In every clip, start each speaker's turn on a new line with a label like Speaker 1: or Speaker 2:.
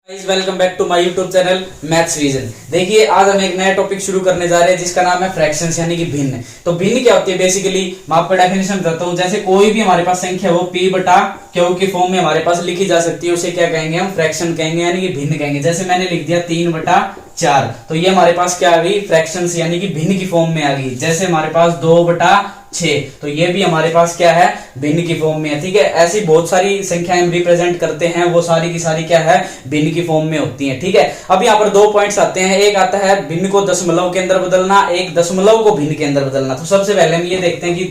Speaker 1: Welcome back to my YouTube channel maths vision. देखिए आज हम एक नया टॉपिक शुरू करने जा रहे हैं जिसका नाम है फ्रैक्शंस यानी कि भिन्न। तो भिन्न क्या होती है बेसिकली मैं आपको डेफिनेशन बताता हूँ। जैसे कोई भी हमारे पास संख्या वो p बटा क्यू की फॉर्म में हमारे पास लिखी जा सकती है, उसे क्या कहेंगे हम फ्रैक्शन कहेंगे यानी कि भिन्न कहेंगे। जैसे मैंने लिख दिया 3/4 तो ये हमारे पास क्या आ गई फ्रैक्शंस यानी कि भिन्न की फॉर्म में आ गई। जैसे हमारे पास 2/6 तो ये भी हमारे पास क्या है भिन्न की फॉर्म में है। ठीक है, ऐसी बहुत सारी संख्याएं हम रिप्रेजेंट करते हैं वो सारी की सारी क्या है भिन्न की फॉर्म में होती हैं। ठीक है, अब यहाँ पर 2 पॉइंट्स आते हैं। एक आता है भिन्न को दशमलव के अंदर बदलना, एक दशमलव को भिन्न के अंदर बदलना। तो सबसे पहले हम ये देखते हैं कि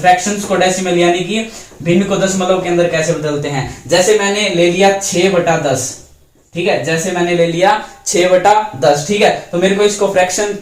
Speaker 1: फ्रैक्शंस को डेसिमल यानी कि भिन्न को दशमलव के अंदर कैसे बदलते हैं। जैसे मैंने ले लिया 6/10, ठीक है, जैसे मैंने ले लिया 6/10, ठीक है, तो मेरे को इसको फ्रैक्शन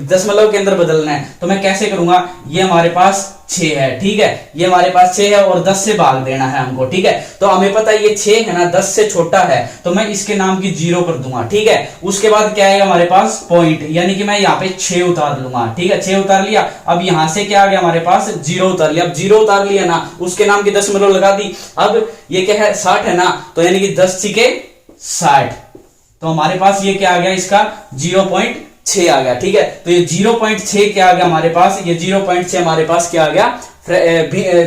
Speaker 1: दशमलव के अंदर बदलना है। तो मैं कैसे करूंगा, ये हमारे पास 6 है, ठीक है, ये हमारे पास 6 है और 10 से भाग देना है हमको। ठीक है, तो हमें पता है ये 6 है ना 10 से छोटा है तो मैं इसके नाम की 0 कर दूंगा। ठीक है, उसके बाद क्या आएगा हमारे पास पॉइंट यानी कि मैं यहाँ पे 6 उतार लूंगा। ठीक है, 6 उतार लिया। अब यहां से क्या आ गया हमारे पास 0 उतार लिया। अब 0 उतार लिया ना उसके नाम की दशमलव लगा दी। अब ये क्या है 60 है ना, तो यानी कि 10 छीके 60 तो हमारे पास ये क्या आ गया इसका 0.6 आ गया। ठीक है, तो ये 0.6 क्या आ गया हमारे पास, ये 0.6 हमारे पास क्या आ गया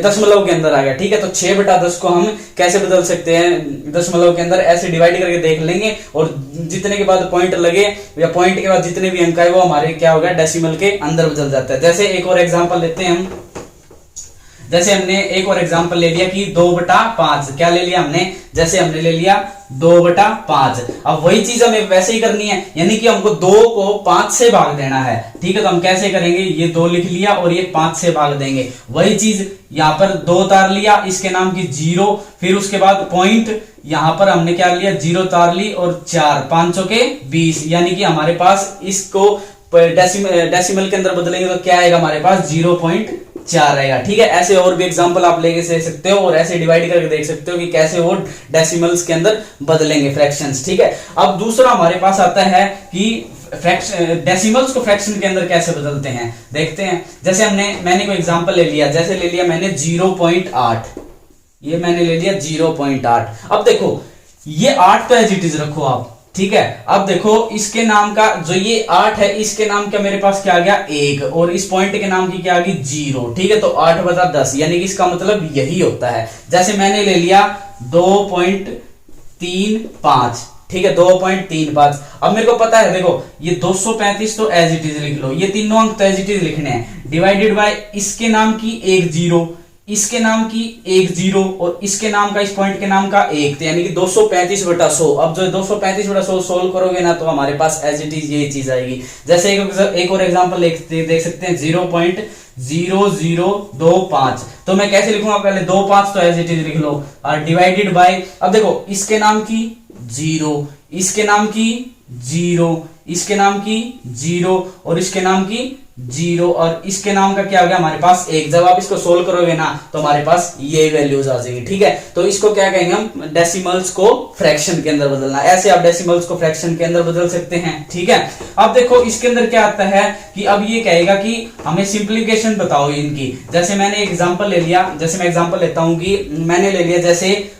Speaker 1: दशमलव के अंदर आ गया। ठीक है, तो 6/10 को हम कैसे बदल सकते हैं दशमलव के अंदर, ऐसे डिवाइड करके देख लेंगे और जितने के बाद पॉइंट लगे या पॉइंट के बाद जितने भी अंक आए वो हमारे क्या होगा डेसिमल के अंदर बदल जाता है। जैसे एक और एग्जांपल लेते हैं हम। जैसे हमने एक और एग्जांपल ले लिया कि 2/5 क्या ले लिया हमने, जैसे हमने ले लिया 2/5। अब वही चीज हमें वैसे ही करनी है यानी कि हमको 2 को 5 से भाग देना है। ठीक है, तो हम कैसे करेंगे, ये 2 लिख लिया और ये 5 से भाग देंगे। वही चीज यहाँ पर 2 उतार लिया, इसके नाम की 0, फिर उसके बाद पॉइंट यहां पर हमने क्या लिया 0 उतार ली और 4 5 के 20 यानी कि हमारे पास इसको डेसिमल के अंदर बदलेंगे तो क्या आएगा हमारे पास 0.4 आएगा। ठीक है, ऐसे और भी एग्जांपल आप लेके दे सकते हो और ऐसे डिवाइड करके देख सकते हो कि कैसे वो डेसिमल्स के अंदर बदलेंगे फ्रैक्शंस। ठीक है, अब दूसरा हमारे पास आता है कि डेसिमल्स को फ्रैक्शन के अंदर कैसे बदलते हैं देखते हैं। जैसे मैंने कोई एग्जांपल ले लिया, जैसे ले लिया मैंने 0.8, ये मैंने ले लिया 0.8। अब देखो ये 8 तो एज इट इज रखो आप। ठीक है, अब देखो इसके नाम का जो ये 8 है इसके नाम का मेरे पास क्या आ गया 1 और इस पॉइंट के नाम की क्या आ गई 0। ठीक है, तो 8/10 यानी कि इसका मतलब यही होता है। जैसे मैंने ले लिया 2.35, ठीक है 2.35। अब मेरे को पता है देखो ये 235 तो एज इट इज लिख लो, ये तीनों अंक तो एज इट इज लिखने हैं, डिवाइडेड बाय इसके नाम की 1 0, इसके नाम की 1 0 और इसके नाम का इस पॉइंट के नाम का 1, तो यानी कि 235/100। अब जो 235/100 सोल्व करोगे ना तो हमारे पास एज इट इज ये चीज आएगी। जैसे एक और एग्जांपल देख सकते हैं 0.0025। तो मैं कैसे लिखूंगा, पहले 25 तो एज इट इज लिख लो और डिवाइडेड बाय, अब देखो इसके नाम की 0, इसके नाम की 0, इसके नाम की 0 और इसके नाम की 0 और इसके नाम का क्या हो गया हमारे पास 1। जब आप इसको सोल्व करोगे ना तो हमारे पास ये वैल्यूज आ जाएगी। ठीक है, तो इसको क्या कहेंगे हम डेसिमल्स को फ्रैक्शन के अंदर बदलना। ऐसे आप डेसिमल्स को फ्रैक्शन के अंदर बदल सकते हैं। ठीक है, अब देखो इसके अंदर क्या आता है कि अब ये कहेगा कि हमें सिंप्लीफिकेशन बताओ इनकी। जैसे मैंने एग्जाम्पल ले लिया, जैसे मैं एग्जाम्पल लेता हूं कि मैंने ले लिया जैसे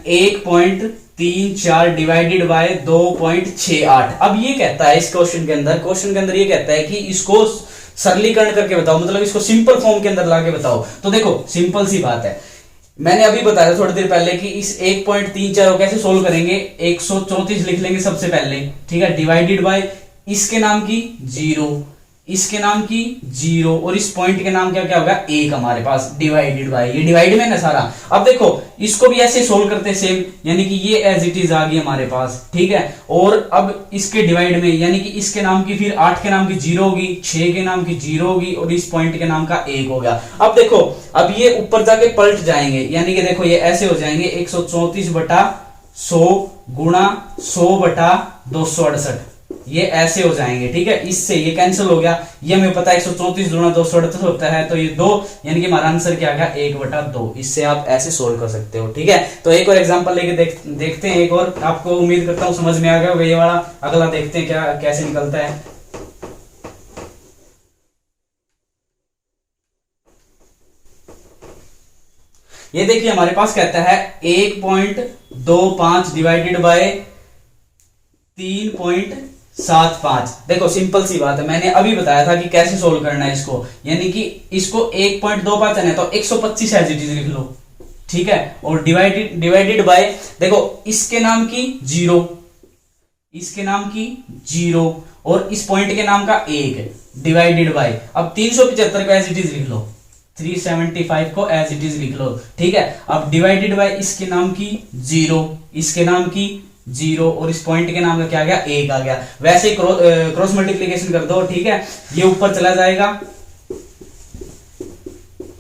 Speaker 1: 1.34 डिवाइडेड बाय 2.68। अब ये कहता है इस क्वेश्चन के अंदर ये कहता है कि इसको सरलीकरण करके बताओ, मतलब इसको सिंपल फॉर्म के अंदर लाके बताओ। तो देखो सिंपल सी बात है, मैंने अभी बताया थोड़ी देर पहले कि इस 1.34 को कैसे सोल्व करेंगे, 134 लिख लेंगे सबसे पहले। ठीक है, डिवाइडेड बाय इसके नाम की 0, इसके नाम की 0 और इस पॉइंट के नाम क्या क्या होगा 1 हमारे पास, डिवाइडेड बाय, ये डिवाइड में ना सारा। अब देखो इसको भी ऐसे सोल्व करते सेम, यानी कि ये एज इट इज आ गई हमारे पास। ठीक है, और अब इसके डिवाइड में यानी कि इसके नाम की फिर 8 के नाम की 0 होगी, 6 के नाम की 0 होगी और इस पॉइंट के नाम का 1 हो गया। अब देखो अब ये ऊपर जाके पलट जाएंगे, यानी कि देखो ये ऐसे हो जाएंगे 134/100 गुणा 100/268, ये ऐसे हो जाएंगे। ठीक है, इससे ये कैंसिल हो गया, ये हमें पता है 134 गुणा 238 होता है, तो ये 2 यानी कि हमारा आंसर क्या आ गया 1/2। इससे आप ऐसे सोल्व कर सकते हो। ठीक है, तो एक और एग्जांपल लेके देखते हैं एक और, आपको उम्मीद करता हूं समझ में आ गया ये वाला। अगला देखते हैं क्या कैसे निकलता है। ये देखिए हमारे पास कहता है 1.25 डिवाइडेड बाय 3.75। देखो सिंपल सी बात है, मैंने अभी बताया था कि कैसे सोल्व करना है इसको, यानी कि इसको 1.25 है तो 125 एज इट इज लिख लो, ठीक है। और डिवाइडेड बाय, देखो इसके नाम की 0, इसके नाम की 0 और इस पॉइंट के नाम का 1 डिवाइडेड बाय, अब 375 को एज इट इज लिख लो, 375 को एज इट इज लिख लो, ठीक है। अब डिवाइडेड बाय इसके नाम की 0, इसके नाम की 0 और इस पॉइंट के नाम का क्या आ गया, 1 आ गया। वैसे क्रॉस मल्टीप्लीकेशन कर दो, ठीक है। ये ऊपर चला जाएगा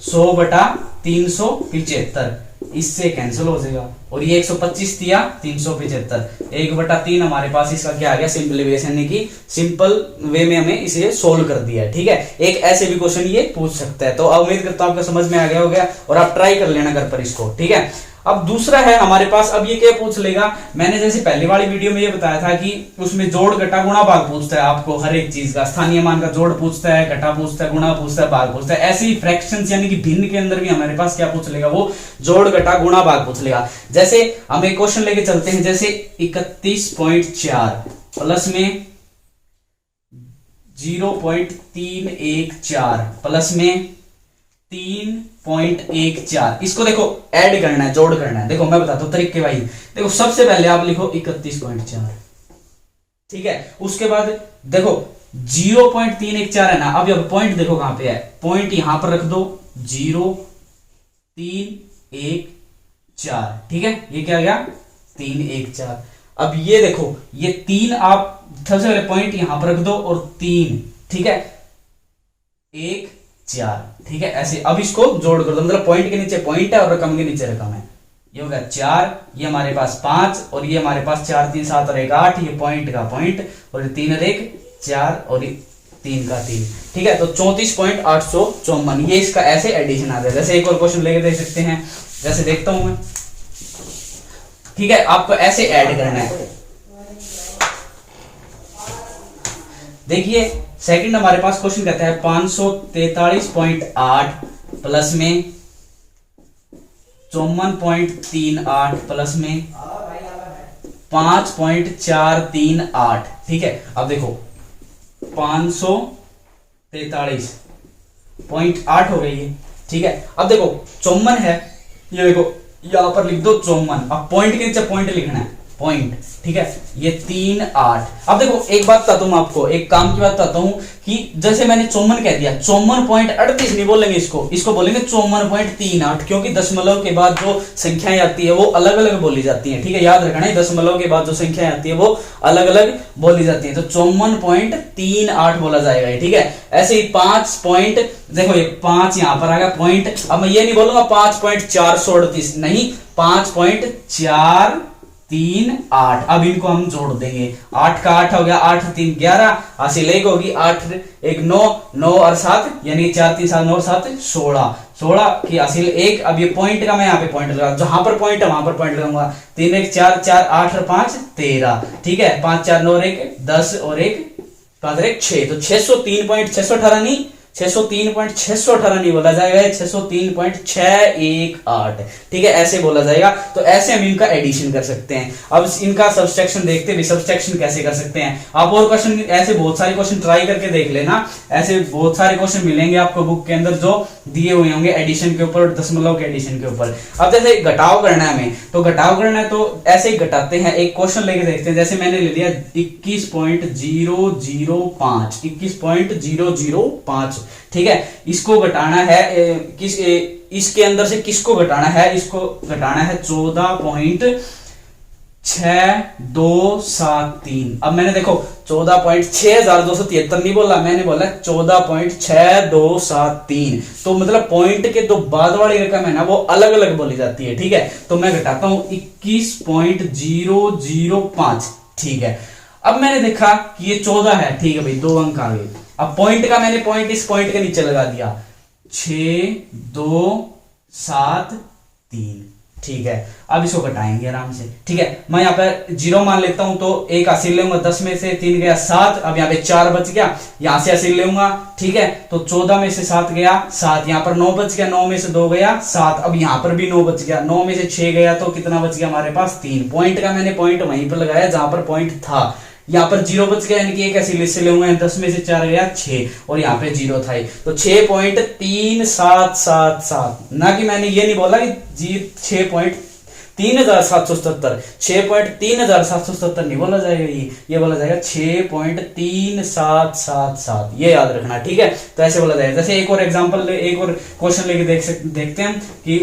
Speaker 1: 100/375, इससे कैंसिल हो जाएगा और ये 125 दिया 375, 1/3 हमारे पास इसका क्या आ गया, सिंपलीफिकेशन, यानी कि सिंपल वे में हमें इसे सोल्व कर दिया है, ठीक है। एक ऐसे भी क्वेश्चन ये पूछ सकता है। तो उम्मीद करता हूं आपको समझ में आ गया होगा और आप ट्राई कर लेना घर पर इसको, ठीक है। अब दूसरा है हमारे पास, अब ये क्या पूछ लेगा, मैंने जैसे पहली वाली वीडियो में ये बताया था कि उसमें जोड़ घटा गुणा भाग पूछता है आपको, हर एक चीज का स्थानीय मान का जोड़ पूछता है, घटा पूछता है, गुणा पूछता है, भाग पूछता है। ऐसे ही फ्रैक्शंस यानी कि भिन्न के अंदर भी हमारे पास क्या पूछ लेगा, वो जोड़ घटा गुणा भाग पूछ लेगा। जैसे हम एक क्वेश्चन लेके चलते हैं, जैसे 31.4 प्लस में 0.314 प्लस में 3.14, इसको देखो ऐड करना है, जोड़ करना है। देखो मैं बताता हूं तरीके भाई, देखो सबसे पहले आप लिखो 31.4, ठीक है। उसके बाद देखो 0.314 है ना, अब यह पॉइंट देखो कहां पे है, पॉइंट यहां पर रख दो 0.314, ठीक है। ये क्या आ गया 314। अब ये देखो ये 3 आप सबसे पहले पॉइंट यहां पर रख दो और 3, ठीक है, 1 4, ठीक है। ऐसे अब इसको जोड़ कर दो, मतलब पॉइंट के नीचे पॉइंट है और रकम के नीचे रकम है। ये हो गया 4, ये हमारे पास 5 और ये हमारे पास 4 3 7 और 1 8, ये पॉइंट का पॉइंट और 3 और 1 4 और 3 का 3, ठीक है। तो 34.854, ये इसका ऐसे एडिशन आ जाए। जैसे एक और क्वेश्चन लेके देख सकते हैं, जैसे देखता हूं मैं, ठीक है। आपको ऐसे ऐड करना है, देखिए सेकंड हमारे पास क्वेश्चन कहता है 543.8 प्लस में 54.38 प्लस में 5.438, ठीक है। अब देखो 543.8 हो गई है, ठीक है। अब देखो 54 है, ये देखो यहां पर लिख दो 54, अब पॉइंट के नीचे पॉइंट लिखना है, पॉइंट, ठीक है। ये 3 8। अब देखो एक बात बताता हूं आपको, एक काम की बात बताता हूं कि जैसे मैंने 54 कह दिया, 54.38 नहीं बोलेंगे इसको बोलेंगे 54.38, क्योंकि दशमलव के बाद जो संख्याएं आती है वो अलग अलग बोली जाती हैं, ठीक है। याद रखना है, दशमलव के बाद जो संख्याएं आती है वो अलग अलग बोली जाती है। तो 54.38 बोला जाएगा, ठीक है। ऐसे ही 5 देखो ये 5 यहां पर आ गया पॉइंट, अब मैं ये नहीं बोलूंगा 5.438, नहीं 5.438। अब इनको हम जोड़ देंगे, 8 का 8 हो गया, 8 3 11, हासिल 1 होगी, 8 1 9, 9 और 7 यानी 4 3 7 9 7 16, 16 की हासिल 1। अब ये पॉइंट का मैं यहाँ पे पॉइंट लगा, जहां पर पॉइंट है वहां पर पॉइंट लगाऊंगा। 3 1 4 4 8 और 5 13, ठीक है। 5 4 9 और 1 10 और 1 5 1 6, तो 603.618 नहीं, 603.618 नहीं बोला जाएगा, 603.618, ठीक है, ऐसे बोला जाएगा। तो ऐसे हम इनका एडिशन कर सकते हैं। अब इनका सब्सट्रैक्शन देखते हैं, सब्सट्रैक्शन कैसे कर सकते हैं। आप और क्वेश्चन ऐसे बहुत सारे क्वेश्चन ट्राई करके देख लेना, ऐसे बहुत सारे क्वेश्चन मिलेंगे आपको बुक के अंदर जो दिए हुए होंगे एडिशन के ऊपर, दशमलव के एडिशन के ऊपर। अब जैसे घटाव करना है हमें, तो घटाव करना है तो ऐसे ही घटाते हैं। एक क्वेश्चन लेके देखते हैं, जैसे मैंने ले लिया 21.005, 21.005, ठीक है। इसको घटाना है इसके अंदर से किसको घटाना है, इसको घटाना है 14.6273। अब मैंने देखो 14.6273 नहीं बोला, मैंने बोला 14.6273। तो मतलब पॉइंट के दो बाद वाली रकम है ना वो अलग अलग बोली जाती है, ठीक है। तो मैं घटाता हूं 21.005, ठीक है। अब मैंने देखा कि ये 14 है, ठीक है भाई, 2 अंक आ गए। अब पॉइंट का मैंने पॉइंट इस पॉइंट के नीचे लगा दिया 6273, ठीक है। अब इसको घटाएंगे आराम से, ठीक है। मैं यहाँ पर 0 मान लेता हूं, तो एक हासिल लूंगा, 10 में से 3 गया 7, अब यहाँ पे 4 बच गया, यहां से हासिल लूंगा, ठीक है। तो 14 में से 7 गया 7, यहाँ पर 9 बच गया, 9 में से 2 गया 7, अब यहाँ पर भी 9 बच गया, 9 में से 6 गया, तो कितना बच गया हमारे पास 3। पॉइंट का मैंने पॉइंट वहीं पर लगाया जहां पर पॉइंट था, यहाँ पर 0 बच गया, यानी कि एक ऐसी लिस्ट से लेंगे 10 में से 4 गया 6 और यहाँ पे 0 था, तो 6.3777, ना कि मैंने ये नहीं बोला कि 6.3777, 6.3777 नहीं बोला जाएगा, ये बोला जाएगा 6.3777, ये याद रखना, ठीक है। तो ऐसे बोला जाएगा। जैसे एक और एग्जांपल, एक और क्वेश्चन लेके देखते हैं कि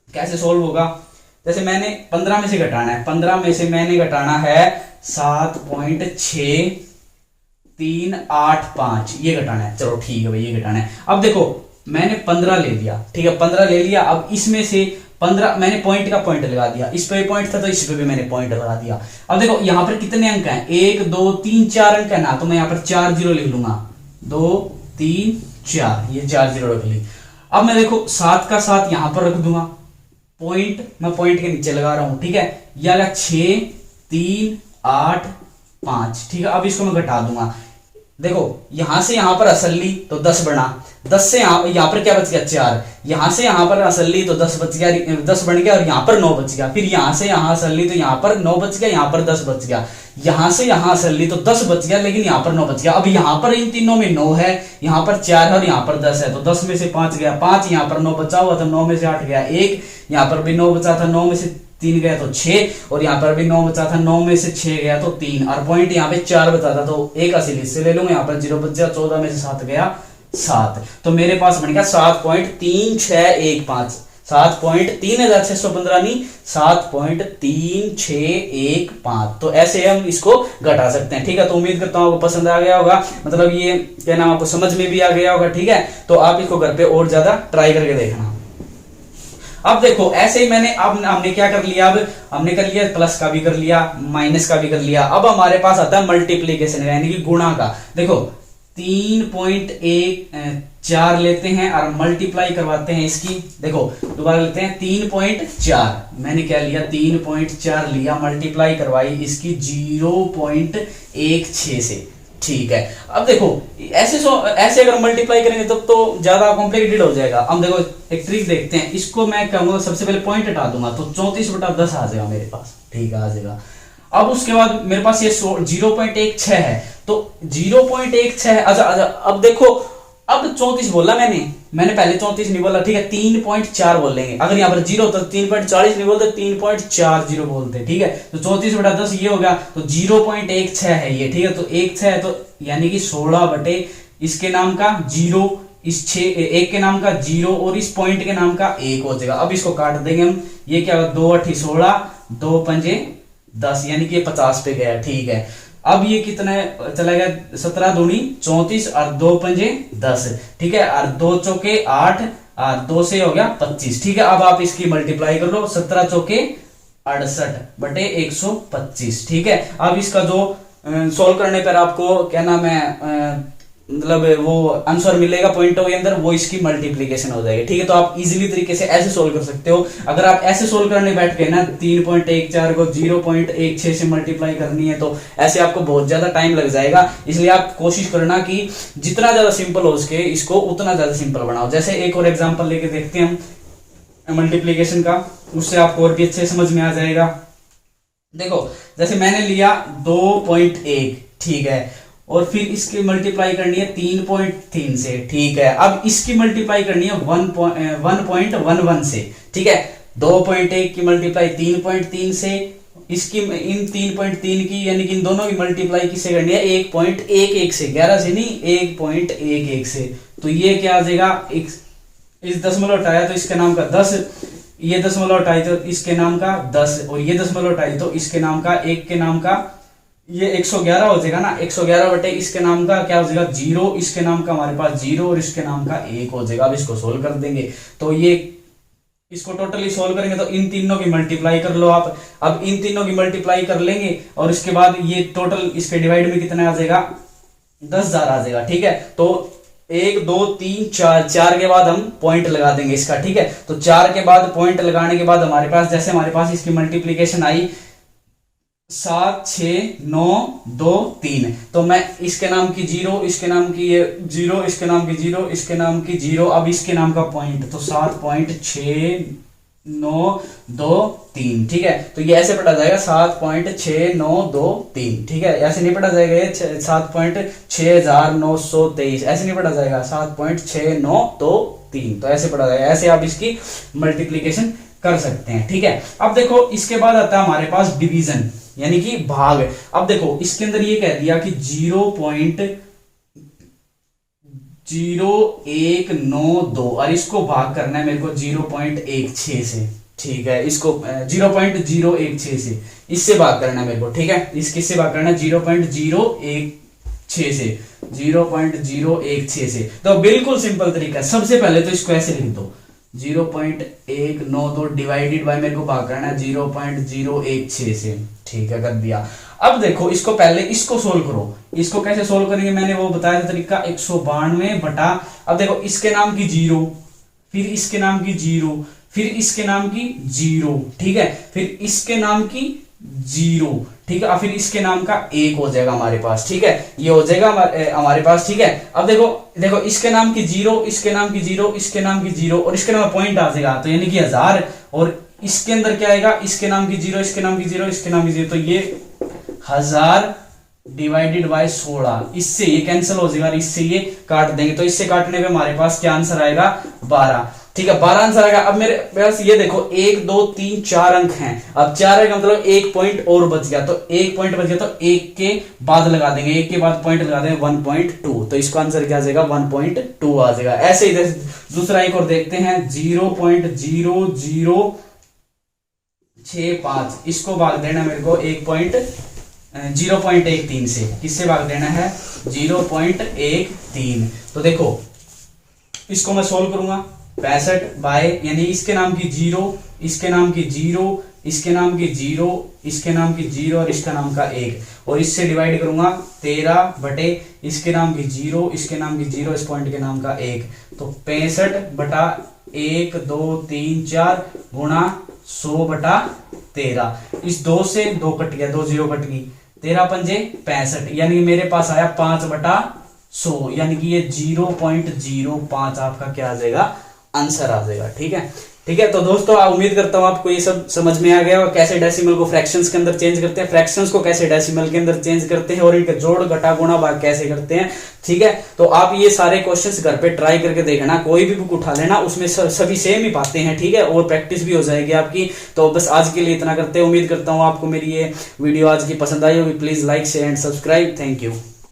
Speaker 1: कैसे सोल्व होगा। जैसे मैंने 15 में से घटाना है, 15 में से मैंने घटाना है 7.6385, ये घटाना है। चलो ठीक है भाई, ये घटाना है। अब देखो मैंने 15 ले लिया, ठीक है, 15 ले लिया। अब इसमें से 15 मैंने पॉइंट का पॉइंट लगा दिया, इस पे पॉइंट था तो इस पे भी मैंने पॉइंट लगा दिया। अब देखो यहाँ पर कितने अंक हैं, 1 2 3 4 अंक है ना, तो मैं यहाँ पर 4 0 लिख लूंगा, 2 3 4, ये 4 0 रख ली। अब मैं देखो 7 का 7 यहां पर रख दूंगा, पॉइंट मैं पॉइंट के नीचे लगा रहा हूं, ठीक है। यह आएगा 6 3 8 5, ठीक है। अब इसको मैं घटा दूंगा, देखो यहां से यहां पर असल ली तो 10 बना, 10 से यहां पर क्या बच गया 4, यहां से यहां पर असल ली तो 10 बच गया, 10 बन गया और यहां पर 9 बच गया। फिर यहां से यहां असल ली तो यहां पर 9 बच गया, यहां पर 10 बच गया। यहां से यहां असल ली तो 10 बच गया, लेकिन यहां पर 9 बच गया। अब यहां पर इन तीनों में 9 है, यहां पर 4 है और यहां पर 10 है, तो 10 में से 5 गया 5, यहां पर 9 बचा हुआ था, 9 में से 8 गया 1, यहां पर भी 9 बचा था, 9 में से 3 गया तो 6, और यहां पर भी 9 बचा था, 9 में से 6 गया तो 3, और पॉइंट यहां पे 4 बचा था, तो एक असील से ले लूंगा, यहां पर 0 बच गया, 14 में से 7 गया 7, तो मेरे पास बन गया 7.3615, 7.3615 नहीं 7.3615। तो ऐसे हम इसको घटा सकते हैं, ठीक है। तो उम्मीद करता हूं आपको पसंद आ गया होगा, मतलब ये क्या नाम आपको समझ में भी आ गया होगा, ठीक है। तो आप इसको घर पे और ज्यादा ट्राई करके देखना। अब देखो ऐसे ही मैंने अब हमने क्या कर लिया, अब हमने कर लिया प्लस का भी कर लिया, माइनस का भी कर लिया। अब हमारे पास आता है मल्टीप्लीकेशन यानी कि गुणा का। देखो 3.14 लेते हैं और मल्टीप्लाई करवाते हैं इसकी, देखो दोबारा लेते हैं 3.4, मैंने क्या लिया 3.4 लिया, मल्टीप्लाई करवाई इसकी 0.16 से, ठीक है। अब देखो ऐसे अगर मल्टीप्लाई करेंगे तब तो ज्यादा कॉम्प्लिकेटेड हो जाएगा। अब देखो एक ट्रिक देखते हैं, इसको मैं कहूंगा सबसे पहले पॉइंट हटा दूंगा तो 34/10 आ जाएगा मेरे पास, ठीक है आ जाएगा। अब उसके बाद मेरे पास ये 0.16 है, तो 0.16 है। अच्छा अब देखो, अब 34 बोला मैंने पहले 34 नहीं बोला, ठीक है, 3.4 बोल लेंगे। अगर यहाँ पर 0 तो 3.40 नहीं बोलते, 3.40 बोलते, ठीक है। तो 34/10 ये हो गया, तो 0.16 है ये, ठीक है। तो 16 है तो यानी कि 16 बटे इसके नाम का 0, इस 1 के नाम का 0 और इस पॉइंट के नाम का 1 हो जाएगा। अब इसको काट देंगे हम, ये क्या होगा 2 8 16, 2 5 10, यानी कि 50 पे गया, ठीक है। अब ये कितना चला गया 17 दूनी 34 और 2 पंजे 10, ठीक है, और 2 चौके 8 और 2 से हो गया 25, ठीक है। अब आप इसकी मल्टीप्लाई कर लो, 17 चौके 68 बटे 125, ठीक है। अब इसका जो सोल्व करने पर आपको क्या नाम है मतलब वो आंसर मिलेगा पॉइंटों के अंदर, वो इसकी मल्टीप्लीकेशन हो जाएगी, ठीक है। तो आप इजीली तरीके से ऐसे सोल्व कर सकते हो। अगर आप ऐसे सोल्व करने बैठ गए ना 3.14 को 0.16 से मल्टीप्लाई करनी है तो ऐसे आपको बहुत ज्यादा टाइम लग जाएगा। इसलिए आप कोशिश करना कि जितना ज्यादा सिंपल हो सके इसको उतना ज्यादा सिंपल बनाओ। जैसे एक और एग्जाम्पल लेके देखते हैं हम मल्टीप्लीकेशन का, उससे आपको और भी अच्छे समझ में आ जाएगा। देखो जैसे मैंने लिया 2.1, ठीक है, और फिर इसकी मल्टीप्लाई करनी है 3.3 से, ठीक है। अब इसकी मल्टीप्लाई करनी है 1.11 से, ठीक है। 2.1 की मल्टीप्लाई 3.3 से, इसकी इन 3.3 की यानी कि इन दोनों की मल्टीप्लाई किससे करनी है 1.11 से, 11 से नहीं 1.11 से। तो ये क्या आ जाएगा, इस दशमलव हटाया तो इसके नाम का 10, ये दशमलव हटाई तो इसके नाम का 10, और ये दशमलव हटाई तो इसके नाम का 1 के नाम का ये 111 हो जाएगा ना, 111 बटे इसके नाम का क्या हो जाएगा 0, इसके नाम का हमारे पास 0 और इसके नाम का 1 हो जाएगा। अब इसको सोल्व कर देंगे तो ये इसको टोटली सोल्व करेंगे तो इन तीनों की मल्टीप्लाई कर लो आप। अब इन तीनों की मल्टीप्लाई कर लेंगे और इसके बाद ये टोटल इसके डिवाइड में कितना आ जाएगा 10,000 आ जाएगा, ठीक है। तो 1 2 3 4 के बाद हम पॉइंट लगा देंगे इसका, ठीक है। तो 4 के बाद पॉइंट लगाने के बाद हमारे पास जैसे हमारे पास इसकी मल्टीप्लीकेशन आई 7 6 9 2 3, तो मैं इसके नाम की 0, इसके नाम की 0, इसके नाम की 0, इसके नाम की 0, अब इसके नाम का पॉइंट तो 7.6 7.69223, ठीक है। तो ये ऐसे पढ़ा जाएगा 7.6923, ठीक है। ऐसे नहीं पढ़ा जाएगा ये 7.6923, ऐसे नहीं पढ़ा जाएगा 7.6923, तो ऐसे पढ़ा जाएगा। ऐसे आप इसकी मल्टीप्लीकेशन कर सकते हैं, ठीक है। अब देखो इसके बाद आता है हमारे पास डिवीजन यानी कि भाग। अब देखो इसके अंदर ये कह दिया कि 0.0192 और इसको भाग करना है मेरे को 0.16 से, ठीक है। इसको 0.016 से इससे भाग करना है मेरे को, ठीक है। इस किससे भाग करना है 0.016 से, 0.016 से। तो बिल्कुल सिंपल तरीका है। सबसे पहले तो इसको ऐसे लिख दो 0.192 डिवाइडेड बाय मेरे को भाग करना है 0.016 से, ठीक है, कर दिया। अब देखो इसको पहले इसको सोल्व करो। इसको कैसे सोल्व करेंगे मैंने वो बताया था तरीका, 192 बटा, अब देखो इसके नाम की 0, फिर इसके नाम की 0, फिर इसके नाम की 0, ठीक है, फिर इसके नाम की 0, ठीक है, और फिर इसके नाम का 1 हो जाएगा हमारे पास, ठीक है। ये हो जाएगा हमारे पास, ठीक है। अब देखो देखो इसके नाम की 0, इसके नाम की 0, इसके नाम की 0 और इसके नाम में पॉइंट आ जाएगा, तो यानी कि 1000। और इसके अंदर क्या आएगा, इसके नाम की 0, इसके नाम की 0, इसके नाम की 0, तो ये 1000 डिवाइडेड बाय 16, इससे ये कैंसिल हो जाएगा, इससे ये काट देंगे, तो इससे काटने पे हमारे पास क्या आंसर आएगा 12, ठीक है, 12 आंसर आएगा। अब मेरे पास ये देखो 1 2 3 4 अंक हैं, अब 4 अंक मतलब 1 पॉइंट और बच गया, तो 1 पॉइंट बच गया, तो 1 के बाद लगा देंगे, 1 के बाद पॉइंट लगा देंगे 1.2, तो इसका आंसर क्या आ जाएगा 1.2 आ जाएगा। ऐसे ही दूसरा एक और देखते हैं 0.0065, इसको भाग देना मेरे को 0.13 से, किससे भाग देना है 0.13। तो देखो इसको मैं सोल्व करूंगा 65 बाय, यानी इसके नाम की 0, इसके नाम की 0, इसके नाम की 0, इसके नाम की 0 और इसका नाम का 1, और इससे डिवाइड करूंगा 13 बटे इसके नाम की 0, इसके नाम की 0, इस पॉइंट के नाम का 1, तो 65 बटा 1 2 3 4 गुणा 100 बटा 13। इस 2 से 2 कट गया, 2 0 कट गई, 13 पंजे 65, यानी कि मेरे पास आया 5 बटा 100, यानी कि ये 0.05 आपका क्या आ जाएगा आंसर आ जाएगा, ठीक है। ठीक है, तो दोस्तों उम्मीद करता हूं आपको ये सब समझ में आ गया और कैसे डेसिमल को फ्रैक्शंस के अंदर चेंज करते हैं, फ्रैक्शंस को कैसे डेसिमल के अंदर चेंज करते हैं और इनका जोड़ घटा गुणा भाग कैसे करते हैं। ठीक है, तो आप ये सारे क्वेश्चंस घर पे ट्राई करके देखना, कोई भी बुक उठा लेना, उसमें सभी सेम ही पाते हैं। ठीक है, और प्रैक्टिस भी हो जाएगी आपकी। तो बस आज के लिए इतना करते हैं। उम्मीद करता हूँ आपको मेरी ये वीडियो आज की पसंद आई होगी। Please like share and subscribe. Thank you.